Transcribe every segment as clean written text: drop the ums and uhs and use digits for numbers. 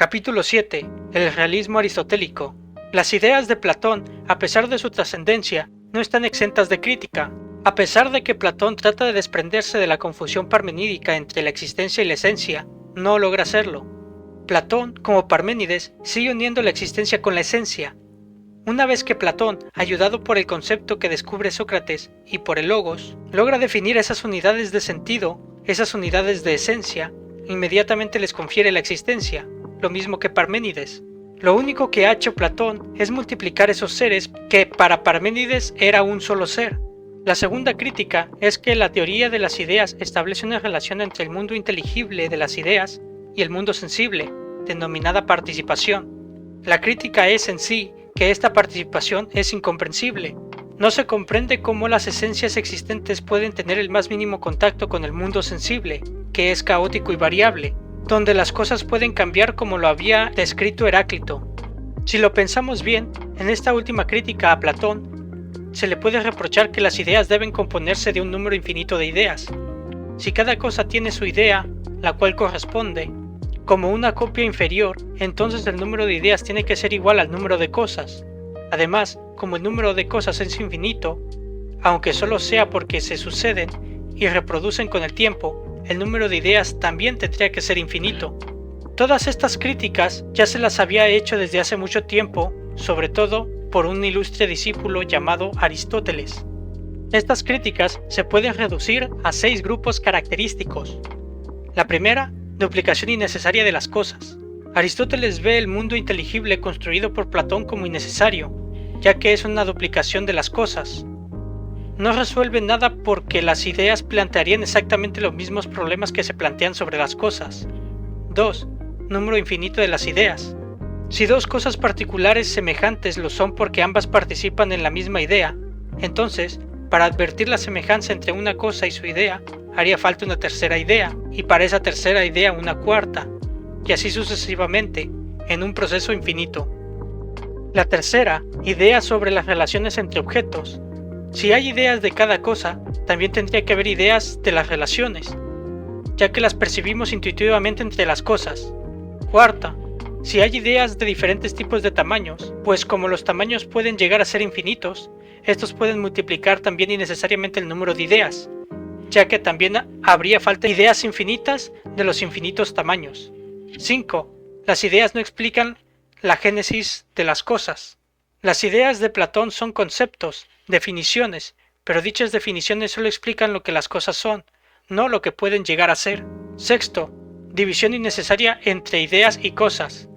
Capítulo 7. El realismo aristotélico. Las ideas de Platón, a pesar de su trascendencia, no están exentas de crítica. A pesar de que Platón trata de desprenderse de la confusión parmenídica entre la existencia y la esencia, no logra hacerlo. Platón, como Parménides, sigue uniendo la existencia con la esencia. Una vez que Platón, ayudado por el concepto que descubre Sócrates y por el logos, logra definir esas unidades de sentido, esas unidades de esencia, inmediatamente les confiere la existencia, lo mismo que Parménides. Lo único que ha hecho Platón es multiplicar esos seres que para Parménides era un solo ser. La segunda crítica es que la teoría de las ideas establece una relación entre el mundo inteligible de las ideas y el mundo sensible, denominada participación. La crítica es en sí que esta participación es incomprensible. No se comprende cómo las esencias existentes pueden tener el más mínimo contacto con el mundo sensible, que es caótico y variable, donde las cosas pueden cambiar como lo había descrito Heráclito. Si lo pensamos bien, en esta última crítica a Platón, se le puede reprochar que las ideas deben componerse de un número infinito de ideas. Si cada cosa tiene su idea, la cual corresponde, como una copia inferior, entonces el número de ideas tiene que ser igual al número de cosas. Además, como el número de cosas es infinito, aunque solo sea porque se suceden y reproducen con el tiempo, el número de ideas también tendría que ser infinito. Todas estas críticas ya se las había hecho desde hace mucho tiempo, sobre todo por un ilustre discípulo llamado Aristóteles. Estas críticas se pueden reducir a 6 grupos característicos. La primera, duplicación innecesaria de las cosas. Aristóteles ve el mundo inteligible construido por Platón como innecesario, ya que es una duplicación de las cosas. No resuelve nada porque las ideas plantearían exactamente los mismos problemas que se plantean sobre las cosas. 2. Número infinito de las ideas. Si dos cosas particulares semejantes lo son porque ambas participan en la misma idea, entonces, para advertir la semejanza entre una cosa y su idea, haría falta una tercera idea, y para esa tercera idea una cuarta, y así sucesivamente, en un proceso infinito. La tercera, idea sobre las relaciones entre objetos. Si hay ideas de cada cosa, también tendría que haber ideas de las relaciones, ya que las percibimos intuitivamente entre las cosas. Cuarta, si hay ideas de diferentes tipos de tamaños, pues como los tamaños pueden llegar a ser infinitos, estos pueden multiplicar también innecesariamente el número de ideas, ya que también habría falta de ideas infinitas de los infinitos tamaños. 5. Las ideas no explican la génesis de las cosas. Las ideas de Platón son conceptos, definiciones, pero dichas definiciones solo explican lo que las cosas son, no lo que pueden llegar a ser. 6. División innecesaria entre ideas y cosas.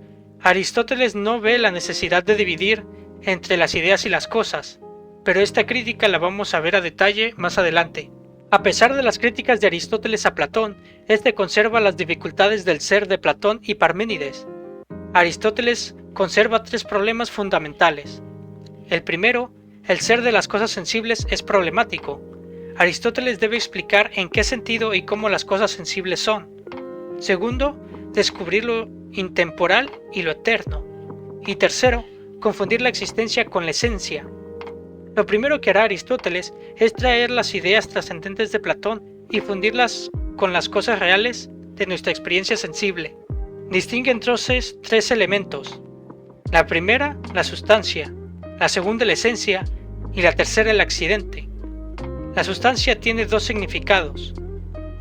Aristóteles no ve la necesidad de dividir entre las ideas y las cosas, pero esta crítica la vamos a ver a detalle más adelante. A pesar de las críticas de Aristóteles a Platón, este conserva las dificultades del ser de Platón y Parménides. Aristóteles conserva 3 problemas fundamentales. El primero, el ser de las cosas sensibles es problemático. Aristóteles debe explicar en qué sentido y cómo las cosas sensibles son. Segundo, descubrir lo intemporal y lo eterno. Y tercero, confundir la existencia con la esencia. Lo primero que hará Aristóteles es traer las ideas trascendentes de Platón y fundirlas con las cosas reales de nuestra experiencia sensible. Distingue entonces 3 elementos. La primera, la sustancia, la segunda, la esencia, y la tercera, el accidente. La sustancia tiene 2 significados,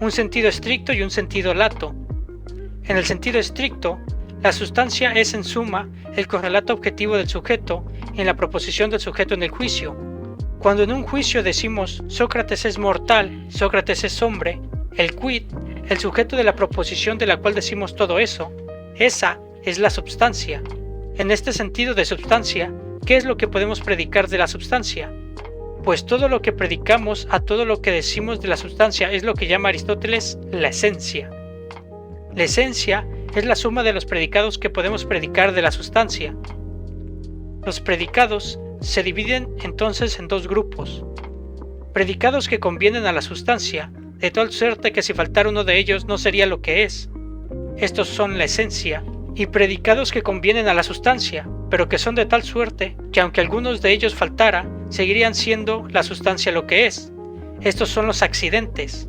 un sentido estricto y un sentido lato. En el sentido estricto, la sustancia es en suma el correlato objetivo del sujeto en la proposición del sujeto en el juicio. Cuando en un juicio decimos Sócrates es mortal, Sócrates es hombre, el quid, el sujeto de la proposición de la cual decimos todo eso, esa es la substancia. En este sentido de substancia, ¿qué es lo que podemos predicar de la substancia? Pues todo lo que predicamos a todo lo que decimos de la substancia es lo que llama Aristóteles la esencia. La esencia es la suma de los predicados que podemos predicar de la sustancia. Los predicados se dividen entonces en 2 grupos. Predicados que convienen a la sustancia, de tal suerte que si faltara uno de ellos no sería lo que es. Estos son la esencia, y predicados que convienen a la sustancia, pero que son de tal suerte que aunque algunos de ellos faltara, seguirían siendo la sustancia lo que es. Estos son los accidentes.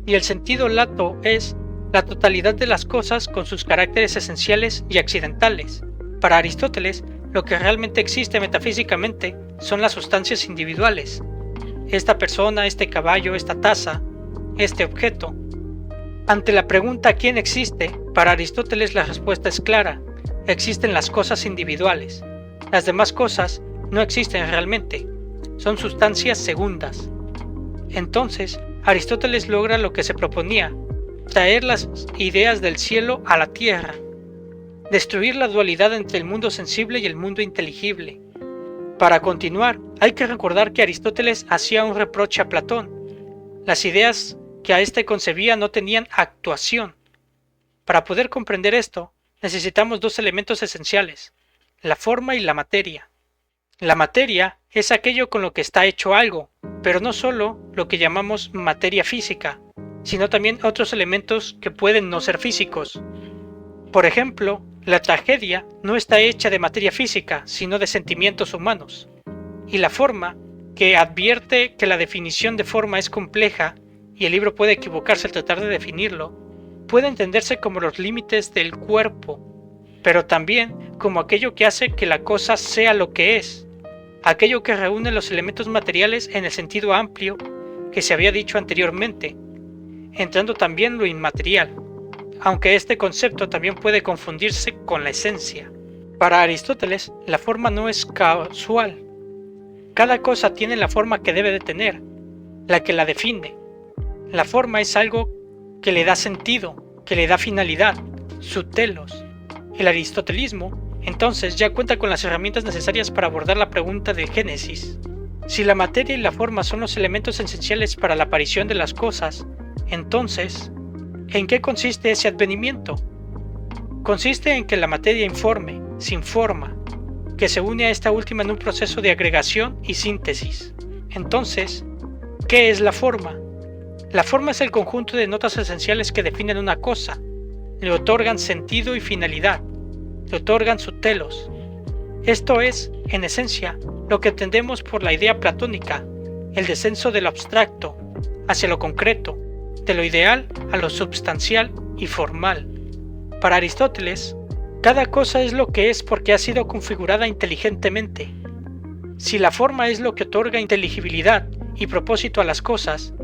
Y el sentido lato es la totalidad de las cosas con sus caracteres esenciales y accidentales. Para Aristóteles, lo que realmente existe metafísicamente son las sustancias individuales. Esta persona, este caballo, esta taza, este objeto. Ante la pregunta ¿quién existe?, para Aristóteles la respuesta es clara: existen las cosas individuales. Las demás cosas no existen realmente, son sustancias segundas. Entonces, Aristóteles logra lo que se proponía: traer las ideas del cielo a la tierra, destruir la dualidad entre el mundo sensible y el mundo inteligible. Para continuar, hay que recordar que Aristóteles hacía un reproche a Platón: las ideas que a éste concebía no tenían actuación. Para poder comprender esto, necesitamos dos elementos esenciales: la forma y la materia. La materia es aquello con lo que está hecho algo, pero no solo lo que llamamos materia física, sino también otros elementos que pueden no ser físicos. Por ejemplo, la tragedia no está hecha de materia física, sino de sentimientos humanos. Y la forma, que advierte que la definición de forma es compleja y el libro puede equivocarse al tratar de definirlo, puede entenderse como los límites del cuerpo, pero también como aquello que hace que la cosa sea lo que es, aquello que reúne los elementos materiales en el sentido amplio que se había dicho anteriormente, entrando también lo inmaterial, aunque este concepto también puede confundirse con la esencia. Para Aristóteles, la forma no es casual. Cada cosa tiene la forma que debe de tener, la que la define. La forma es algo que le da sentido, que le da finalidad, su telos. El aristotelismo, entonces, ya cuenta con las herramientas necesarias para abordar la pregunta de Génesis. Si la materia y la forma son los elementos esenciales para la aparición de las cosas, entonces, ¿en qué consiste ese advenimiento? Consiste en que la materia informe, sin forma, que se une a esta última en un proceso de agregación y síntesis. Entonces, ¿qué es la forma? La forma es el conjunto de notas esenciales que definen una cosa, le otorgan sentido y finalidad, le otorgan su telos. Esto es, en esencia, lo que entendemos por la idea platónica, el descenso de lo abstracto hacia lo concreto, de lo ideal a lo substancial y formal. Para Aristóteles, cada cosa es lo que es porque ha sido configurada inteligentemente. Si la forma es lo que otorga inteligibilidad y propósito a las cosas,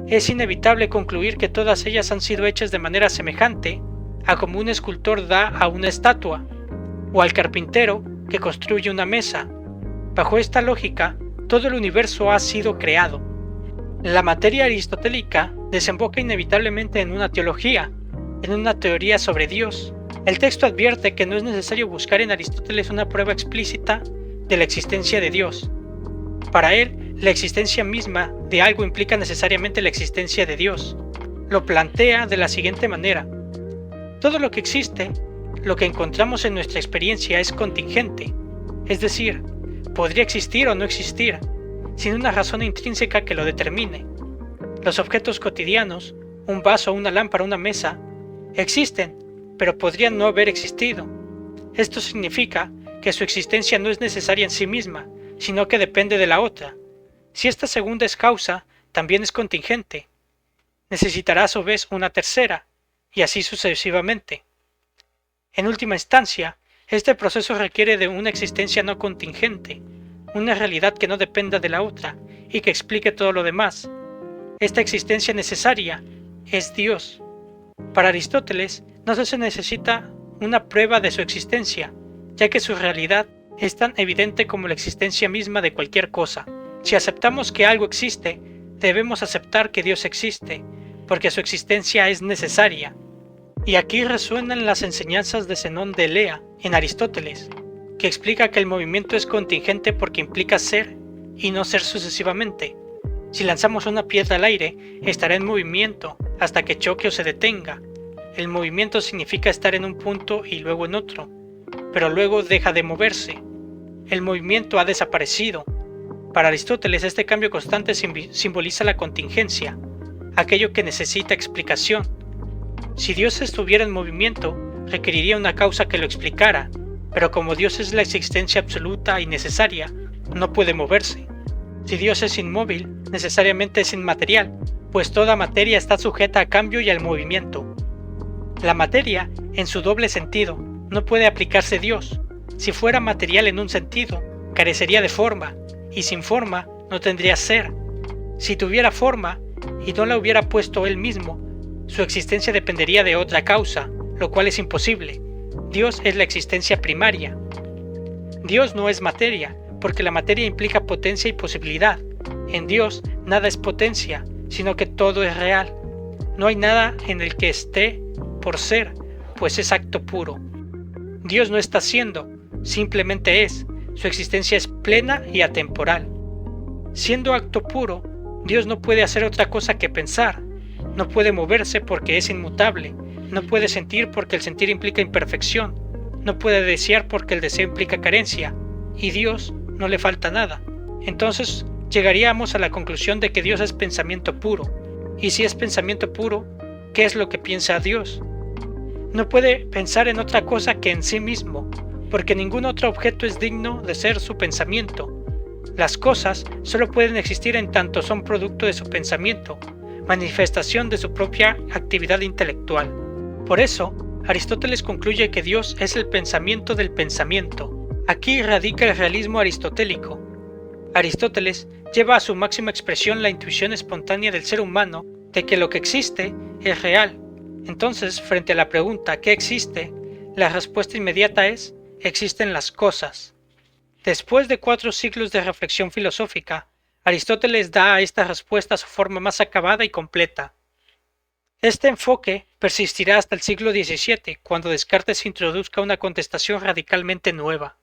es inevitable concluir que todas ellas han sido hechas de manera semejante a como un escultor da a una estatua, o al carpintero que construye una mesa. Bajo esta lógica, todo el universo ha sido creado. La materia aristotélica desemboca inevitablemente en una teología, en una teoría sobre Dios. El texto advierte que no es necesario buscar en Aristóteles una prueba explícita de la existencia de Dios. Para él, la existencia misma de algo implica necesariamente la existencia de Dios. Lo plantea de la siguiente manera: todo lo que existe, lo que encontramos en nuestra experiencia, es contingente, es decir, podría existir o no existir, sin una razón intrínseca que lo determine. Los objetos cotidianos, un vaso, una lámpara, una mesa, existen, pero podrían no haber existido. Esto significa que su existencia no es necesaria en sí misma, sino que depende de la otra. Si esta segunda es causa, también es contingente. Necesitará a su vez una tercera, y así sucesivamente. En última instancia, este proceso requiere de una existencia no contingente, una realidad que no dependa de la otra y que explique todo lo demás. Esta existencia necesaria es Dios. Para Aristóteles, no se necesita una prueba de su existencia, ya que su realidad es tan evidente como la existencia misma de cualquier cosa. Si aceptamos que algo existe, debemos aceptar que Dios existe, porque su existencia es necesaria. Y aquí resuenan las enseñanzas de Zenón de Elea en Aristóteles, que explica que el movimiento es contingente porque implica ser y no ser sucesivamente. Si lanzamos una piedra al aire, estará en movimiento hasta que choque o se detenga. El movimiento significa estar en un punto y luego en otro, pero luego deja de moverse. El movimiento ha desaparecido. Para Aristóteles, este cambio constante simboliza la contingencia, aquello que necesita explicación. Si Dios estuviera en movimiento, requeriría una causa que lo explicara, pero como Dios es la existencia absoluta y necesaria, no puede moverse. Si Dios es inmóvil, necesariamente es inmaterial, pues toda materia está sujeta a cambio y al movimiento. La materia, en su doble sentido, no puede aplicarse a Dios. Si fuera material en un sentido, carecería de forma, y sin forma no tendría ser. Si tuviera forma, y no la hubiera puesto él mismo, su existencia dependería de otra causa, lo cual es imposible. Dios es la existencia primaria. Dios no es materia, porque la materia implica potencia y posibilidad. En Dios nada es potencia, sino que todo es real. No hay nada en el que esté por ser, pues es acto puro. Dios no está siendo, simplemente es. Su existencia es plena y atemporal. Siendo acto puro, Dios no puede hacer otra cosa que pensar. No puede moverse porque es inmutable. No puede sentir porque el sentir implica imperfección. No puede desear porque el deseo implica carencia. Y Dios no le falta nada. Entonces llegaríamos a la conclusión de que Dios es pensamiento puro. Y si es pensamiento puro, ¿qué es lo que piensa Dios? No puede pensar en otra cosa que en sí mismo, porque ningún otro objeto es digno de ser su pensamiento. Las cosas solo pueden existir en tanto son producto de su pensamiento, manifestación de su propia actividad intelectual. Por eso, Aristóteles concluye que Dios es el pensamiento del pensamiento. Aquí radica el realismo aristotélico. Aristóteles lleva a su máxima expresión la intuición espontánea del ser humano de que lo que existe es real. Entonces, frente a la pregunta ¿qué existe?, la respuesta inmediata es existen las cosas. Después de 4 siglos de reflexión filosófica, Aristóteles da a esta respuesta su forma más acabada y completa. Este enfoque persistirá hasta el siglo XVII, cuando Descartes introduzca una contestación radicalmente nueva.